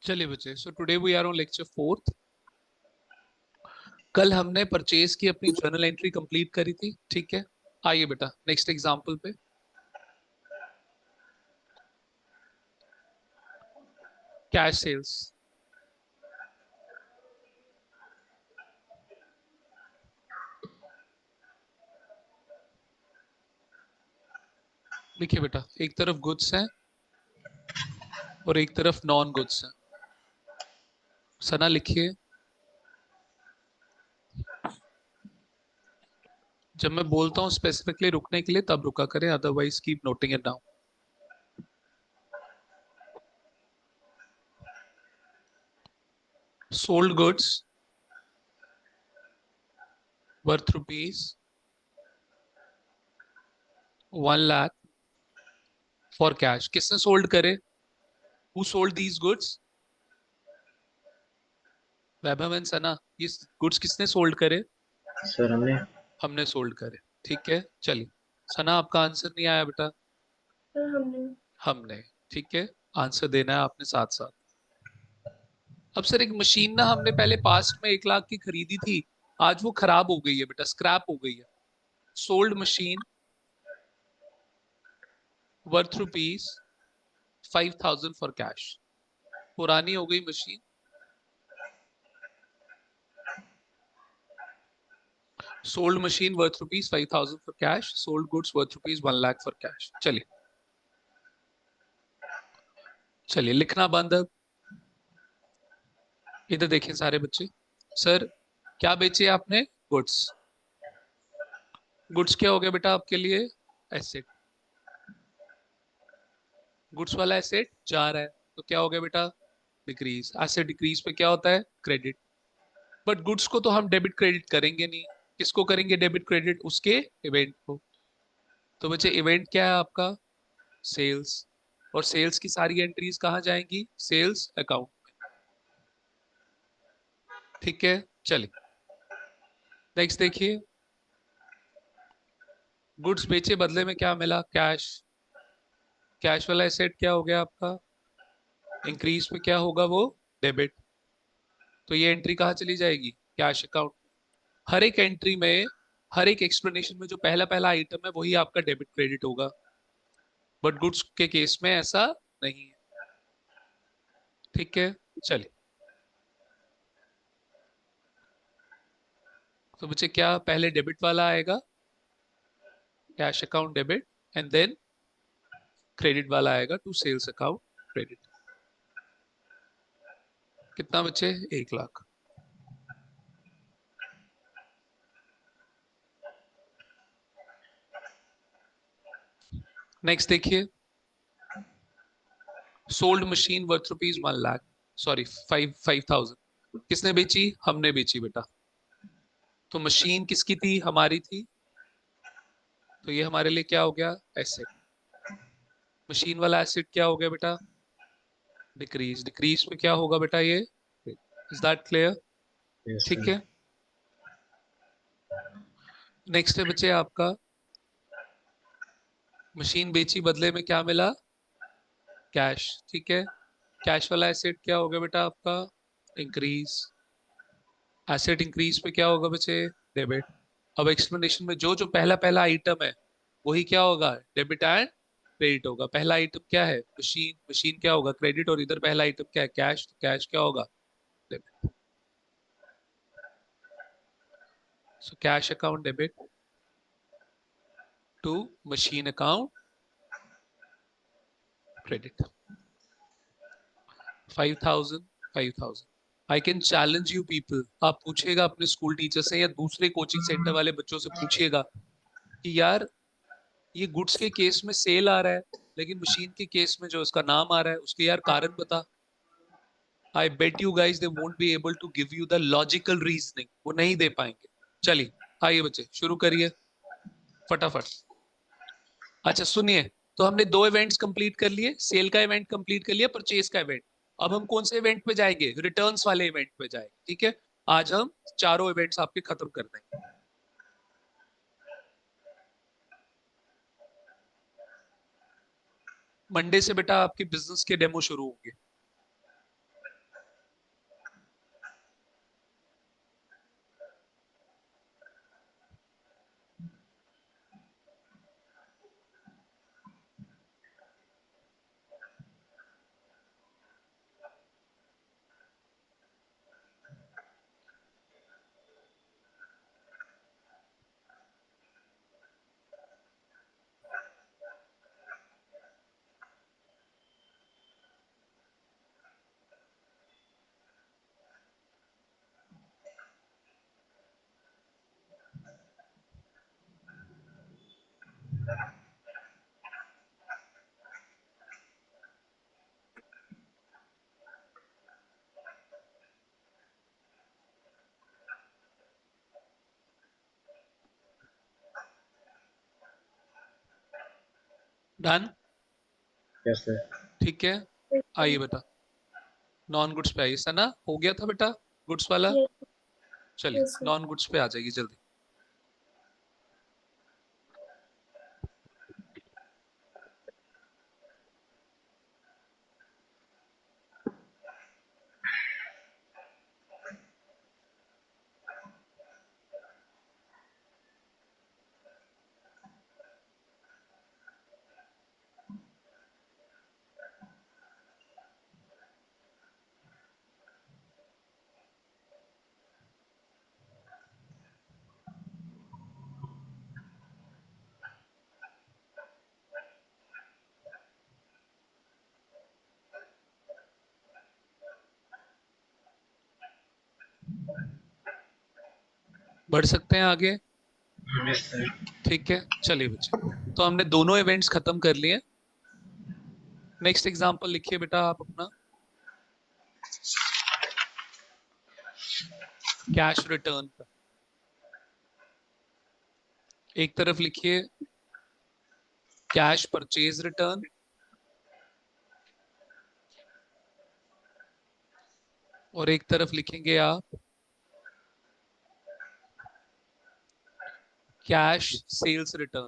चलिए बच्चे, so today we are on lecture fourth. कल हमने परचेज की अपनी जर्नल एंट्री कंप्लीट करी थी, ठीक है। आइए बेटा नेक्स्ट एग्जांपल पे। Cash sales. देखिए बेटा, एक तरफ गुड्स हैं और एक तरफ नॉन गुड्स हैं। सना लिखिए। जब मैं बोलता हूँ स्पेसिफिकली रुकने के लिए तब रुका करें, otherwise keep noting it down. Sold goods worth rupees 1 lakh for cash. किसने सोल्ड करे? Who sold these goods? Vaibhav and Sana, ये गुड्स किसने सोल्ड करे? सर हमने। हमने सोल्ड करे, ठीक है। चलिए सना, आपका आंसर नहीं आया बेटा। सर हमने। हमने, ठीक है। आंसर देना है आपने साथ साथ। अब सर, एक मशीन ना हमने पहले पास्ट में 1 लाख की खरीदी थी, आज वो खराब हो गई है बेटा, स्क्रैप हो गई है। Sold machine worth rupees 5,000 for cash. पुरानी हो गई machine. Sold machine worth rupees 5,000 for cash. Sold goods worth rupees 1 lakh for cash. चलिए चलिए, लिखना बंद अब। इधर देखिए सारे बच्चे। सर, क्या बेचे आपने? गुड्स। गुड्स क्या हो गया बेटा आपके लिए? एसेट। गुड्स वाला एसेट जा रहा है, तो क्या हो गया बेटा? डिक्रीज। एसेट डिक्रीज पे क्या होता है? क्रेडिट। बट गुड्स को तो हम डेबिट क्रेडिट करेंगे नहीं। किसको करेंगे डेबिट क्रेडिट? उसके इवेंट को। तो बच्चे, इवेंट क्या है आपका? सेल्स। और सेल्स की सारी एंट्रीज कहाँ जाएंगी? सेल्स अकाउंट में, ठीक है। चलिए नेक्स्ट देखिए। गुड्स बेचे, बदले में क्या मिला? कैश। कैश वाला एसेट क्या हो गया आपका? इंक्रीज पे क्या होगा वो? डेबिट। तो ये एंट्री कहाँ चली जाएगी? Cash account. हर एक एंट्री में, हर एक एक्सप्लेनेशन में जो पहला पहला आइटम है वही आपका डेबिट क्रेडिट होगा। बट गुड्स के केस में ऐसा नहीं है, ठीक है। चलिए, तो बच्चे क्या पहले डेबिट वाला आएगा? Cash account debit, and then credit वाला आएगा टू सेल्स अकाउंट क्रेडिट। कितना बच्चे? 1 लाख। नेक्स्ट देखिए। Sold machine worth rupees 1 lakh, sorry 5,000। किसने बेची? हमने बेची बेटा। तो मशीन किसकी थी? हमारी थी। तो ये हमारे लिए क्या हो गया? एसेट। मशीन वाला एसेट क्या हो गया बेटा? डिक्रीज। डिक्रीज पे क्या होगा बेटा? ये। Is that clear? यस ठीक सर। है। नेक्स्ट है बच्चे आपका, मशीन बेची, बदले में क्या मिला? कैश, ठीक है। कैश वाला एसेट क्या होगा बेटा आपका? इंक्रीज। एसेट इंक्रीज पे क्या होगा बच्चे? डेबिट। अब एक्सप्लेनेशन में जो जो पहला पहला आइटम है वही क्या होगा? डेबिट एंड क्रेडिट होगा। पहला आइटम क्या है? मशीन। मशीन क्या होगा? क्रेडिट। और इधर पहला आइटम क्या है? कैश। तो कैश क्या होगा? Debit. So cash account debit to machine account credit. 5,000, 5,000। I can challenge you people, आप पूछिएगा अपने स्कूल टीचर से या दूसरे कोचिंग सेंटर वाले बच्चों से पूछिएगा कि यार, ये गुड्स के केस में सेल आ रहा है, लेकिन मशीन के केस में जो उसका नाम आ रहा है उसके यार कारण बता। I bet you guys they won't be able to give you the logical reasoning, वो नहीं दे पाएंगे। चलिए आइए बच्चे, शुरू करिए फटाफट। अच्छा सुनिए, तो हमने 2 इवेंट्स कंप्लीट कर लिए, सेल का इवेंट कंप्लीट कर लिया, परचेज का इवेंट। अब हम कौन से इवेंट पे जाएंगे? रिटर्न्स वाले इवेंट पे जाएंगे, ठीक है। आज हम चारों इवेंट्स आपके खत्म कर देंगे। मंडे से बेटा आपके बिजनेस के डेमो शुरू होंगे। डन? Yes sir. ठीक है, आइए बेटा नॉन गुड्स पे आइए। सना हो गया था बेटा गुड्स वाला? चलिए यस सर। नॉन गुड्स पे आ जाइए जल्दी। बढ़ सकते हैं आगे? Yes sir. ठीक है चलिए बच्चे, तो हमने दोनों इवेंट्स खत्म कर लिए। नेक्स्ट एग्जांपल लिखिए बेटा आप अपना। कैश रिटर्न का एक तरफ लिखिए कैश परचेज रिटर्न, और एक तरफ लिखेंगे आप cash sales return.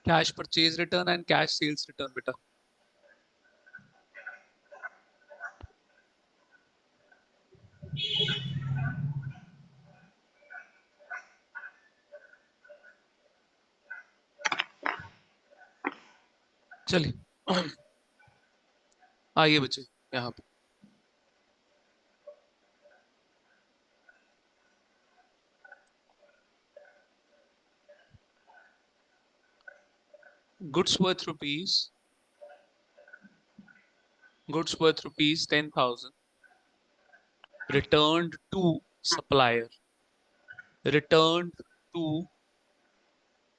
Cash purchase return and cash sales return बेटा। चलिए आइए बच्चे यहाँ पे। Goods worth rupees, goods worth rupees 10,000 returned to supplier, returned to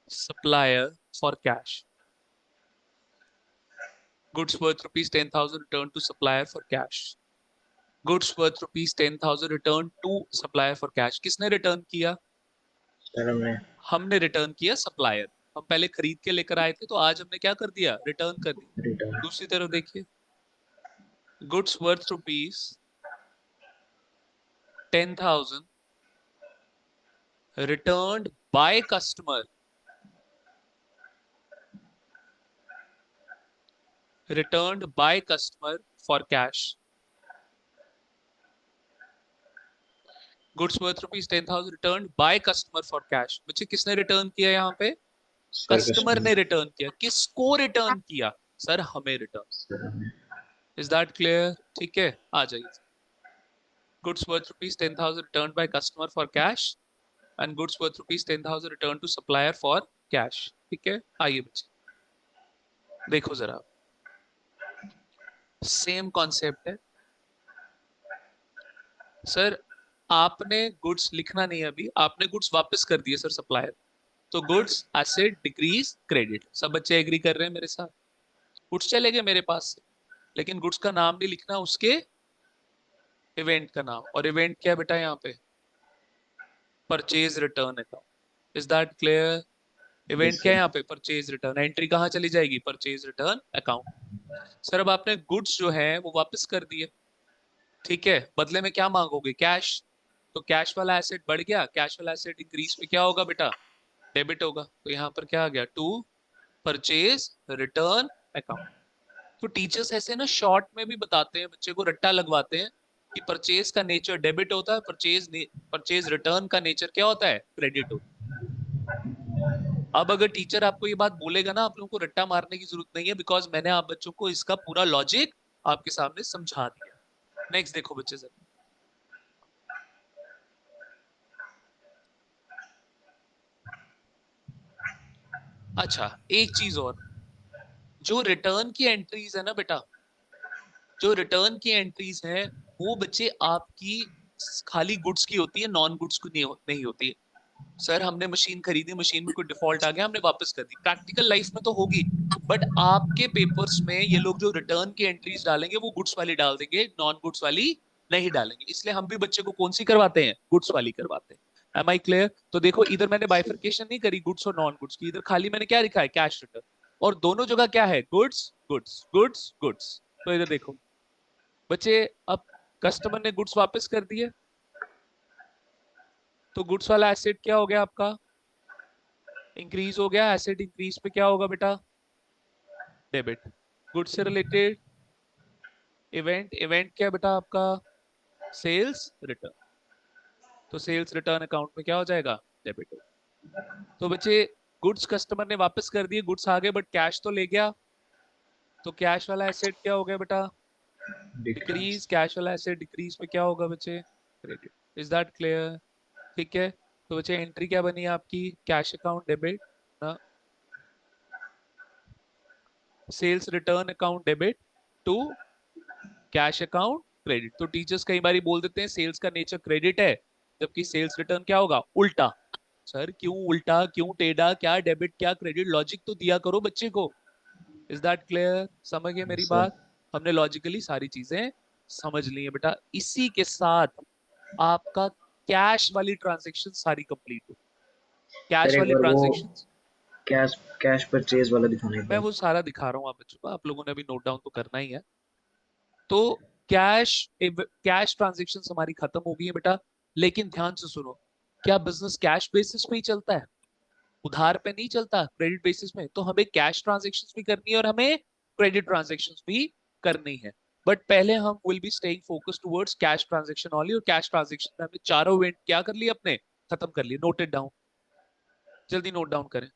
supplier for cash. Goods worth rupees 10,000 returned to supplier for cash. Goods worth rupees 10,000 returned to supplier for cash. किसने return किया? Sir हमने। हमने return किया supplier. हम पहले खरीद के लेकर आए थे, तो आज हमने क्या कर दिया? रिटर्न कर दिया। रिटर्न। दूसरी तरफ देखिए, goods worth rupees 10,000 returned by customer, returned by customer for cash. Goods worth rupees 10,000 return by customer for cash. बच्चे किसने रिटर्न किया यहाँ पे? सर कस्टमर ने रिटर्न किया। किसको रिटर्न किया? सर हमें रिटर्न। सर हमने। Is that clear? ठीक है आ जाइए। Goods worth rupees 10,000 return by customer for cash and goods worth rupees 10,000 return to supplier for cash. ठीक है आइए बच्चे देखो जरा, सेम कॉन्सेप्ट है। सर आपने गुड्स लिखना नहीं है अभी, आपने गुड्स वापस कर दिए सर सप्लायर, तो गुड्स एसेट डिक्रीज क्रेडिट। सब बच्चे एग्री कर रहे हैं मेरे साथ? गुड्स चले गए मेरे पास से, लेकिन गुड्स का नाम नहीं लिखना, उसके इवेंट का नाम। और इवेंट क्या है बेटा यहाँ पे? Purchase return account. Is that clear? Event yes क्या है सर। यहाँ पे? Purchase return. एंट्री कहाँ चली जाएगी? Purchase return account. सर अब आपने गुड्स जो है वो वापस कर दिए, ठीक है, बदले में क्या मांगोगे? कैश। तो कैश वाला एसेट बढ़ गया, कैश वाला एसेट इंक्रीज पे क्या होगा बेटा? डेबिट होगा। तो यहाँ पर क्या आ गया? To purchase return account. तो टीचर्स ऐसे ना शॉर्ट में भी बताते हैं, बच्चे को रट्टा लगवाते हैं कि परचेज का नेचर डेबिट होता है, परचेज रिटर्न का नेचर क्या होता है? क्रेडिट होता है। अब अगर टीचर आपको ये बात बोलेगा ना, आप लोगों को रट्टा मारने की जरूरत नहीं है, बिकॉज मैंने आप बच्चों को इसका पूरा लॉजिक आपके सामने समझा दिया। नेक्स्ट देखो बच्चे जरा, अच्छा एक चीज और, जो रिटर्न की एंट्रीज है ना बेटा, जो रिटर्न की एंट्रीज है वो बच्चे आपकी खाली गुड्स की होती है, नॉन गुड्स की नहीं होती है। सर हमने मशीन खरीदी, मशीन में कोई डिफॉल्ट आ गया, हमने वापस कर दी। प्रैक्टिकल लाइफ में तो होगी, बट आपके पेपर्स में ये लोग जो रिटर्न की एंट्रीज डालेंगे वो गुड्स वाली डाल देंगे, नॉन गुड्स वाली नहीं डालेंगे। इसलिए हम भी बच्चे को कौन सी करवाते हैं, गुड्स वाली करवाते हैं। Am I clear? तो देखो इधर मैंने बाइफरकेशन नहीं करी गुड्स और नॉन गुड्स की, इधर खाली मैंने क्या लिखा है, कैश रिटर्न। और दोनों जगह क्या है, गुड्स गुड्स गुड्स गुड्स। तो इधर देखो बच्चे, अब कस्टमर ने गुड्स वापस कर दिए, तो गुड्स वाला एसेट क्या हो गया आपका, इंक्रीज हो गया। एसेट इंक्रीज पे क्या होगा बेटा, डेबिट। गुड्स से रिलेटेड इवेंट, इवेंट क्या है बेटा आपका, सेल्स रिटर्न। तो सेल्स रिटर्न अकाउंट में क्या हो जाएगा, डेबिट हो। तो बच्चे गुड्स कस्टमर ने वापस कर दिए, गुड्स आ गए बट कैश तो ले गया, तो कैश वाला एसेट क्या हो गया बेटा, डिक्रीज। डिक्रीज। कैश वाला एसेट डिक्रीज पे क्या होगा बच्चे, क्रेडिट। Is that clear? ठीक है। तो बच्चे एंट्री क्या बनी आपकी, कैश अकाउंट डेबिट ना, sales return account debit to cash account credit. तो टीचर्स कई बार बोल देते हैं सेल्स का नेचर क्रेडिट है, जबकि सेल्स रिटर्न क्या होगा, उल्टा। सर क्यों उल्टा, क्यों टेढ़ा, क्या डेबिट क्या क्रेडिट, लॉजिक तो दिया करो बच्चे को। Is that clear? समझ गए मेरी सर बात? हमने लॉजिकली सारी चीजें समझ ली है बेटा। इसी के साथ आपका कैश वाली ट्रांजेक्शन सारी कंप्लीट हो। सर कैश एक वाली बार वो ट्रांजेक्शन कैश कैश परचेज वाला दिखाना एक मैं बार। वो सारा दिखा रहा हूँ आप बच्चों को, आप लोगों ने अभी नोट डाउन तो करना ही है। तो कैश, कैश ट्रांजेक्शन हमारी खत्म हो गई है बेटा। लेकिन ध्यान से सुनो, क्या बिजनेस कैश बेसिस पे ही चलता है, उधार पे नहीं चलता, क्रेडिट बेसिस में। तो हमें कैश ट्रांजेक्शन्स भी करनी है और हमें क्रेडिट ट्रांजेक्शन्स भी करनी है। बट पहले हम will be staying focus towards cash transaction only. और कैश ट्रांजेक्शन में हमने चारों इवेंट क्या कर लिए, अपने खत्म कर लिए। नोटेड डाउन, जल्दी नोट डाउन करें।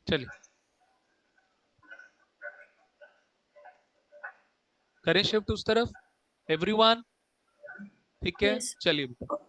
चलिए करें शिफ्ट उस तरफ, एवरीवन। ठीक है, Yes. चलिए बेटा।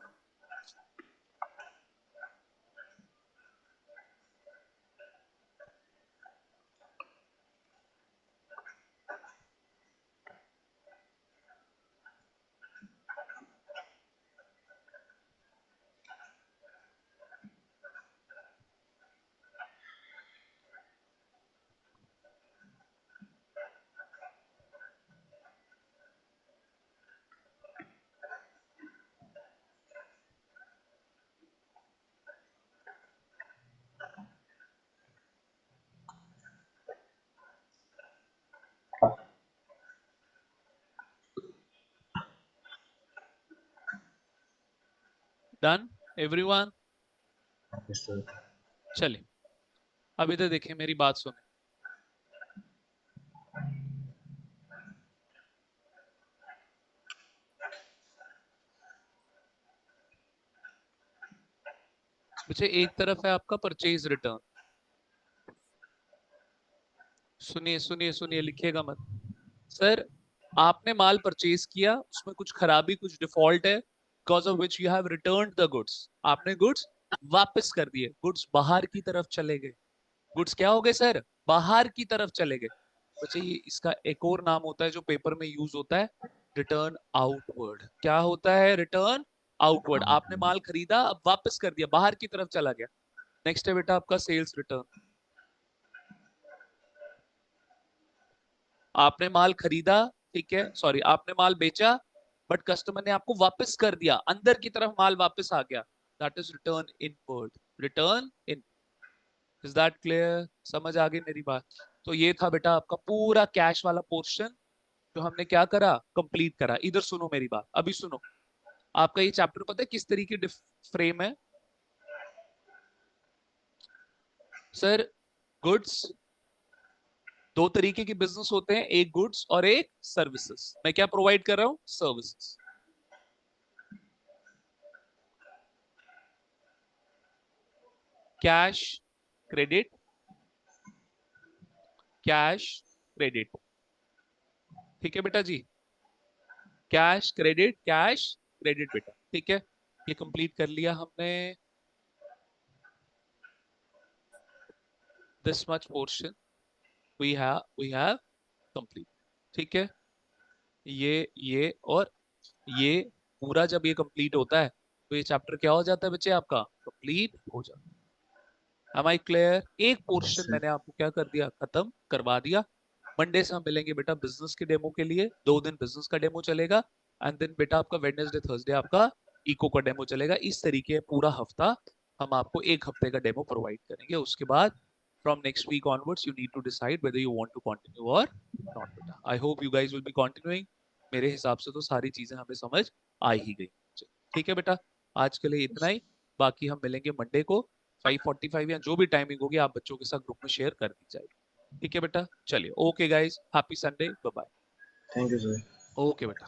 Done everyone? Yes sir. चलिए अब इधर देखिए, मेरी बात सुने। बच्चे एक तरफ है आपका परचेज रिटर्न, सुनिए सुनिए सुनिए, लिखिएगा मत। सर आपने माल परचेज किया, उसमें कुछ खराबी, कुछ डिफॉल्ट है, because of which you have returned the goods. आपने गुड्स वापस कर दिए, गुड्स बाहर की तरफ चले गए। गुड्स क्या हो गए सर, बाहर की तरफ चले गए। बच्चे ये इसका एक और नाम होता है जो पेपर में यूज होता है, रिटर्न आउटवर्ड। क्या होता है, रिटर्न आउटवर्ड। आपने माल खरीदा, अब वापस कर दिया, बाहर की तरफ चला गया। नेक्स्ट है बेटा आपका सेल्स रिटर्न। आपने माल खरीदा, ठीक है, सॉरी आपने माल बेचा, बट कस्टमर ने आपको वापस कर दिया, अंदर की तरफ माल वापस आ गया, that is return inward. Return in, is that clear? समझ आ गई मेरी बात? तो ये था बेटा आपका पूरा कैश वाला पोर्शन जो हमने क्या करा, कंप्लीट करा। इधर सुनो मेरी बात, अभी सुनो। आपका ये चैप्टर पता है किस तरीके फ्रेम है सर? गुड्स, दो तरीके के बिजनेस होते हैं, एक गुड्स और एक सर्विसेज। मैं क्या प्रोवाइड कर रहा हूं? Services. Cash credit, cash credit, ठीक है बेटा जी? कैश क्रेडिट, कैश क्रेडिट बेटा, ठीक है? ये कंप्लीट कर लिया हमने। This much portion we have complete, ठीक है? ये और ये पूरा जब ये कंप्लीट होता है तो ये चैप्टर क्या हो जाता है बच्चे? आपका कंप्लीट हो जाता है। Am I clear? एक Yes, पोर्शन sir. मैंने आपको क्या कर दिया, खत्म करवा दिया। मंडे से हम मिलेंगे बेटा बिजनेस के डेमो के लिए, 2 दिन बिजनेस का डेमो चलेगा। एंड देन बेटा आपका वेडनेसडे थर्सडे आपका इको का डेमो चलेगा। इस तरीके पूरा हफ्ता हम आपको 1 हफ्ते का डेमो प्रोवाइड करेंगे। उसके बाद from next week onwards you need to decide whether you want to continue और नॉट बेटा। I hope you guys will be continuing. मेरे हिसाब से तो सारी चीजें हमें समझ आ ही गई। ठीक है बेटा, आज के लिए इतना ही। बाकी हम मिलेंगे मंडे को 5:45 या जो भी टाइमिंग होगी आप बच्चों के साथ ग्रुप में शेयर कर दी जाएगी। ठीक है बेटा, चलिए, okay guys, happy Sunday, bye bye. Thank you, sir. Okay बेटा।